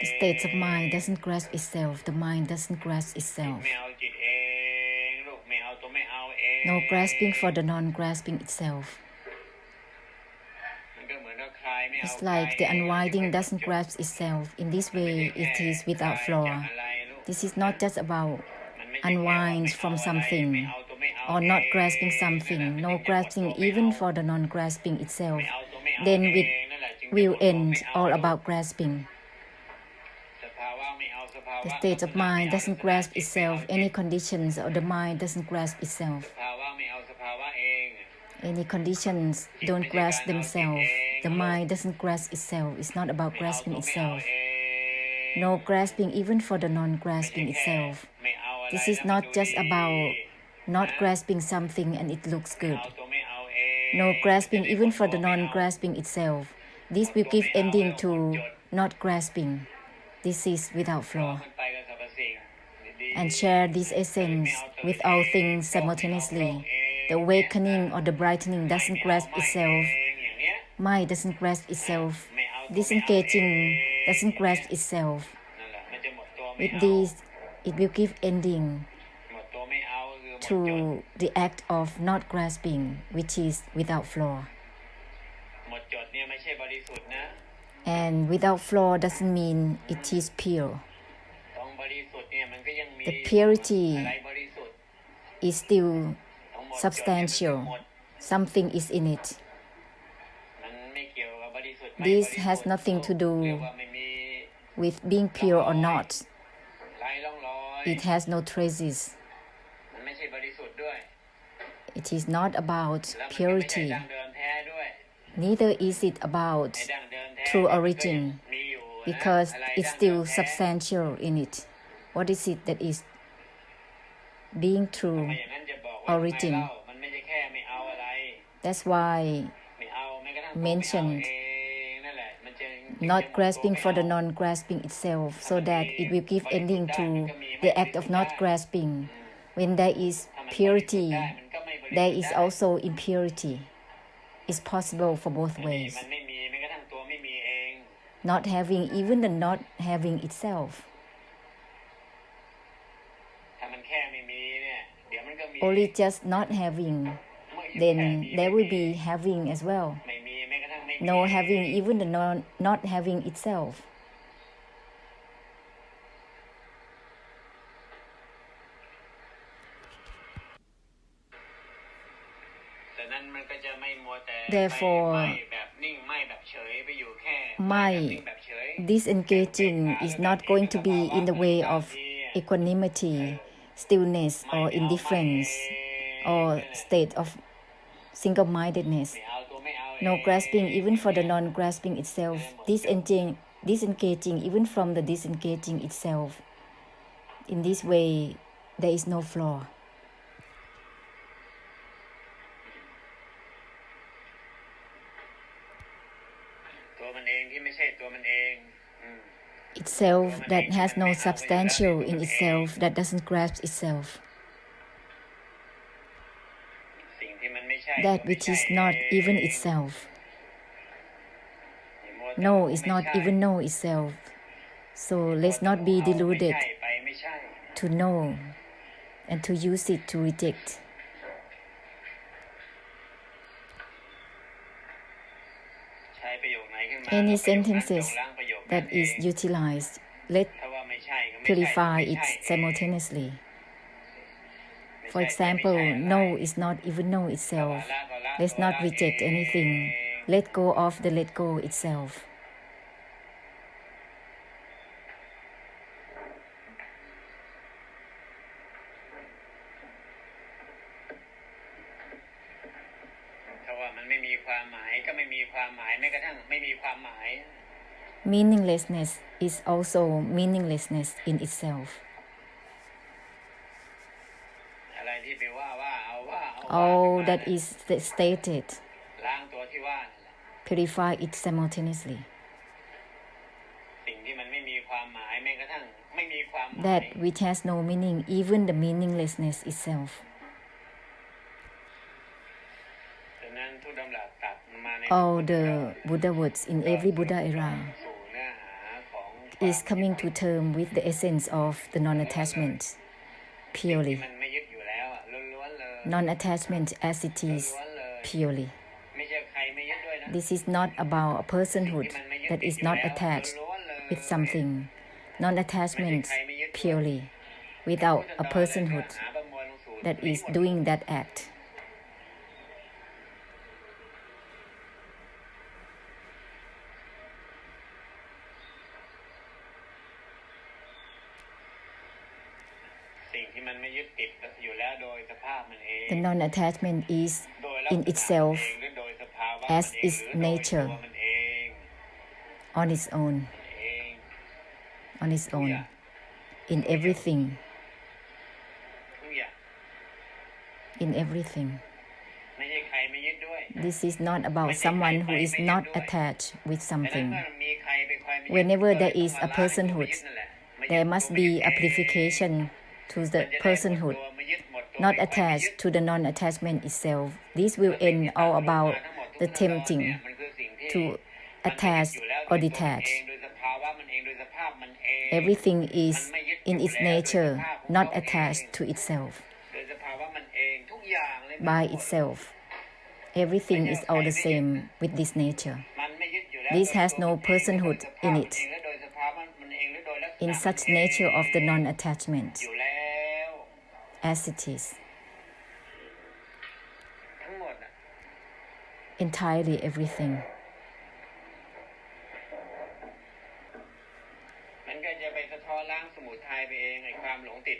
The state of mind doesn't grasp itself. The mind doesn't grasp itself. No grasping for the non-grasping itself. It's like the unwinding doesn't grasp itself. In this way, it is without flaw. This is not just about unwind from something or not grasping something. No grasping even for the non-grasping itself. Then it will end all about grasping. The state of mind doesn't grasp itself. Any conditions of the mind doesn't grasp itself. Any conditions don't grasp themselves. The mind doesn't grasp itself. It's not about grasping itself. No grasping even for the non-grasping itself. This is not just about not grasping something and it looks good. No grasping even for the non-grasping itself. This will give ending to not grasping. This is without flaw. And share this essence with all things simultaneously. The awakening or the brightening doesn't grasp itself. Mind doesn't grasp itself. Disengaging doesn't grasp itself. With this, it will give ending to the act of not grasping, which is without flaw. And without flaw doesn't mean it is pure. The purity is still substantial. Something is in it. This has nothing to do with being pure or not. It has no traces. It is not about purity. Neither is it about true origin, because it's still substantial in it. What is it that is being true origin? That's why mentioned not grasping for the non-grasping itself, so that it will give ending to the act of not grasping. When there is purity, there is also impurity. It's possible for both ways. Not having even the not having itself. Only just not having, then there will be having as well. No having even the not having itself. Therefore, my disengaging is not going to be in the way of equanimity, stillness, or indifference, or state of single-mindedness. No grasping even for the non-grasping itself, disengaging even from the disengaging itself. In this way, there is no flaw. Itself that has no substantial in itself, that doesn't grasp itself. That which is not even itself. No is not even know itself. So let's not be deluded to know and to use it to reject. Any sentences that is utilized, let purify it simultaneously. For example, no is not even know itself. Let's not reject anything. Let go of the let go itself. Meaninglessness is also meaninglessness in itself. All that is stated, purify it simultaneously. That which has no meaning, even the meaninglessness itself. all the Buddha words in every Buddha era is coming to term with the essence of the non-attachment purely. Non-attachment as it is purely. This is not about a personhood that is not attached with something. Non-attachment purely, without a personhood that is doing that act. The non-attachment is in itself as its nature, on its own, in everything, This is not about someone who is not attached with something. Whenever there is a personhood, there must be amplification to the personhood, not attached to the non-attachment itself. This will end all about the tempting to attach or detach. Everything is in its nature, not attached to itself. By itself, everything is all the same with this nature. This has no personhood in it. In such nature of the non-attachment, as it is. Entirely everything.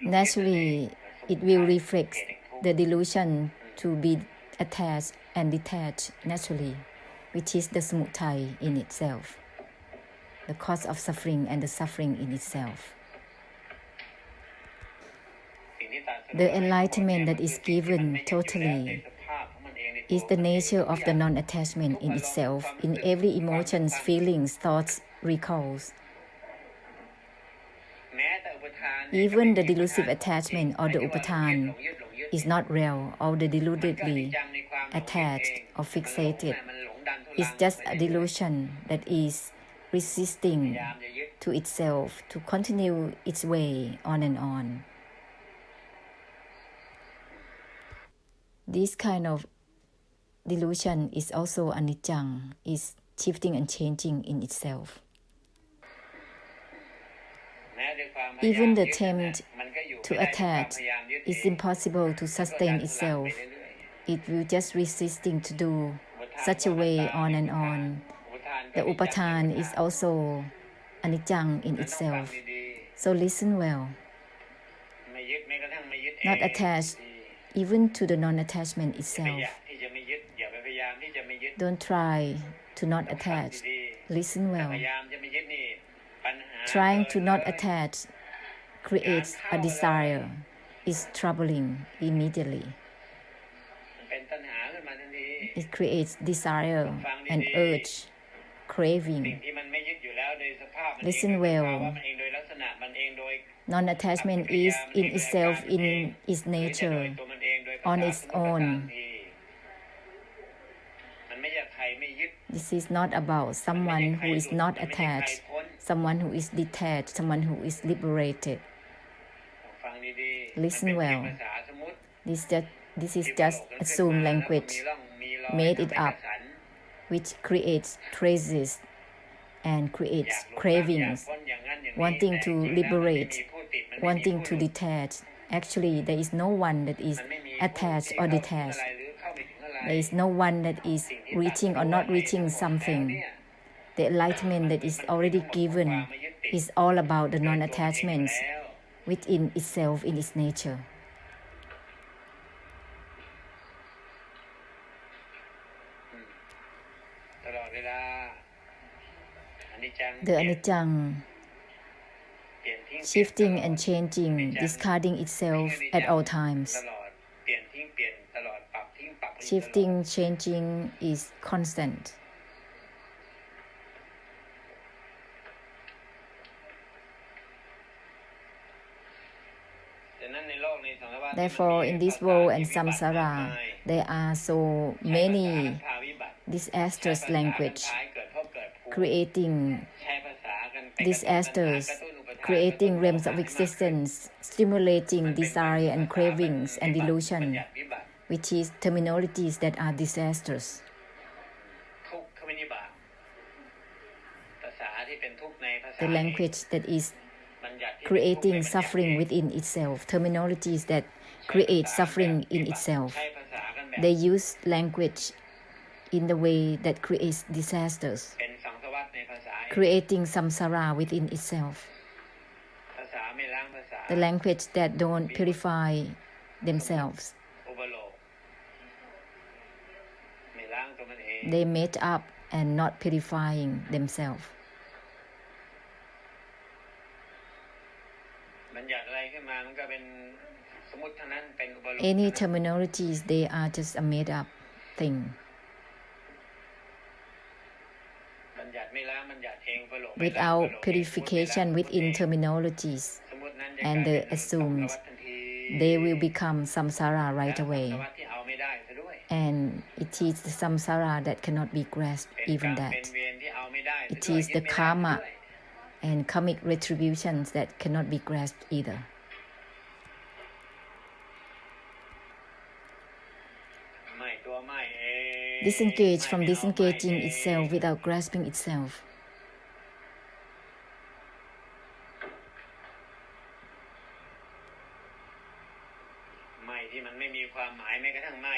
Naturally, it will reflect the delusion to be attached and detached naturally, which is the samudaya in itself, the cause of suffering and the suffering in itself. The enlightenment that is given totally is the nature of the non-attachment in itself, in every emotions, feelings, thoughts, recalls. Even the delusive attachment or the upatan is not real or the deludedly attached or fixated. It's just a delusion that is resisting to itself to continue its way on and on. This kind of delusion is also anicca, is shifting and changing in itself. Even the attempt to attach is impossible to sustain itself. It will just resisting to do such a way on and on. The upatan is also anicca in itself. So listen well. Not attached even to the non-attachment itself. Don't try to not attach. Listen well. Trying to not attach creates a desire, is troubling immediately. It creates desire and urge, craving. Listen well. Non-attachment is in itself, in its nature, on its own. This is not about someone who is not attached, someone who is detached, someone who is liberated. Listen well. This is just assumed language, made it up, which creates traces and creates cravings, wanting to liberate, wanting to detach. Actually, there is no one that is attached or detached. There is no one that is reaching or not reaching something. The enlightenment that is already given is all about the non-attachments within itself, in its nature. The anicca, shifting and changing, discarding itself at all times. Shifting, changing is constant. Therefore, in this world and samsara, there are so many disastrous language, creating disasters, creating realms of existence, stimulating desire and cravings and delusion, which is terminologies that are disastrous. The language that is creating suffering within itself, terminologies that create suffering in itself. They use language in the way that creates disasters, creating samsara within itself. The language that don't purify themselves. They made up and not purifying themselves. Any terminologies, they are just a made up thing. Without purification within terminologies, and they assumed they will become samsara right away. And it is the samsara that cannot be grasped, even that. It is the karma and karmic retributions that cannot be grasped either. Disengage from disengaging itself without grasping itself.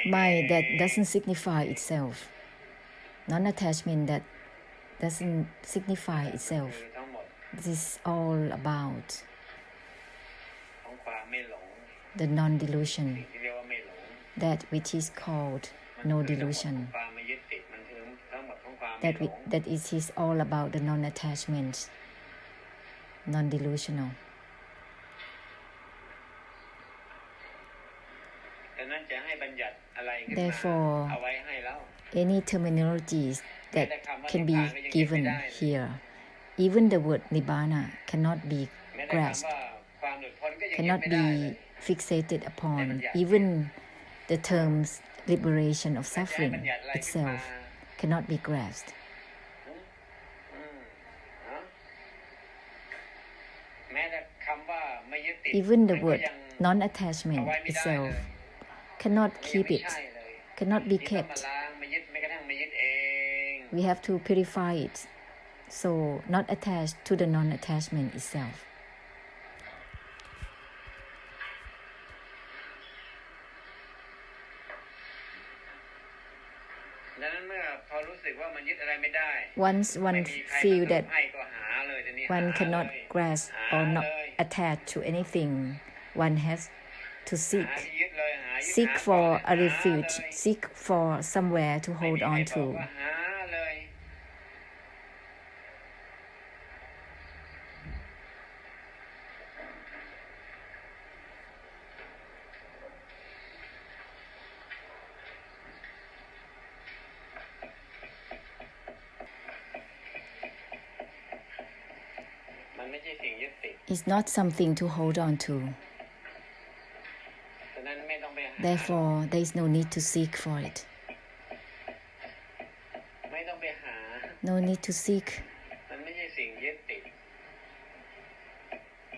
Mind that doesn't signify itself. Non-attachment that doesn't signify itself. This is all about the non-delusion, that which is called no delusion. That is all about the non-attachment, non-delusional. Therefore, any terminologies that can be given here, even the word nibbana cannot be grasped, cannot be fixated upon. Even the terms liberation of suffering itself cannot be grasped. Even the word non-attachment itself cannot keep it, cannot be kept. We have to purify it, so not attached to the non-attachment itself. Once one feels that one cannot grasp or not attach to anything, one has to seek for a refuge, seek for somewhere to hold on to. It's not something to hold on to. Therefore, there is no need to seek for it. No need to seek.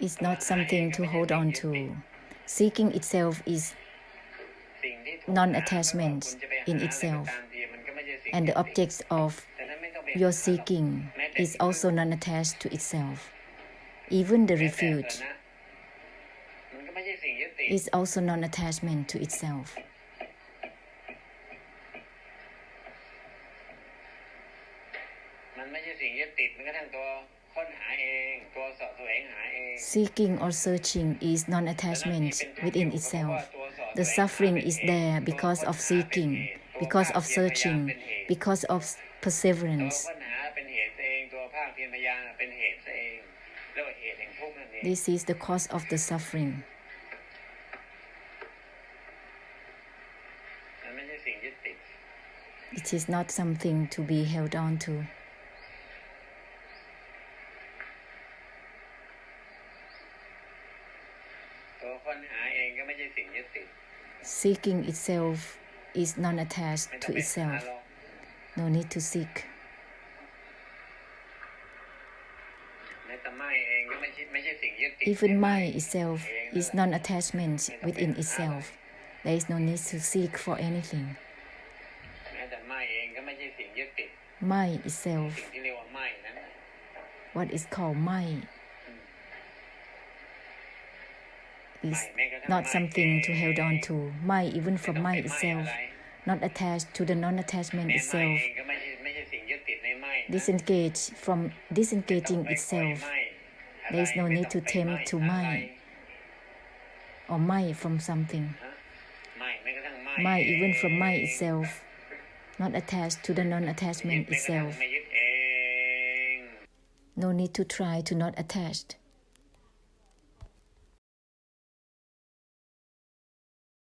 It's not something to hold on to. Seeking itself is non-attachment in itself. And the objects of your seeking is also non-attached to itself. Even the refuge is also non-attachment to itself. Seeking or searching is non-attachment within itself. The suffering is there because of seeking, because of searching, because of perseverance. This is the cause of the suffering. It is not something to be held on to. Seeking itself is non-attached to itself. No need to seek. แม้แต่ไม่เองก็ไม่ใช่สิ่งยึดติด Even mind itself is non-attachment within itself. There is no need to seek for anything. แม้แต่ไม่เองก็ไม่ใช่สิ่งยึดติด Mind itself, สิ่งที่เรียกว่าไม่นั้น what is called mind, is not something to hold on to. Mind, even from mind itself, not attached to the non-attachment แม้ไม่ itself. เองก็ไม่ใช่สิ่งยึดติดในไม่ Disengage from disengaging ไม่ itself. ไม่ There is no need to tempt to อะไร mind or mind from something. ไม่แม้กระทั่งไม่ Mind, even from mind itself, not attached to the ยึด non-attachment แม้กระทั่ง itself. ไม่ยึดเอง No need to try to not attached.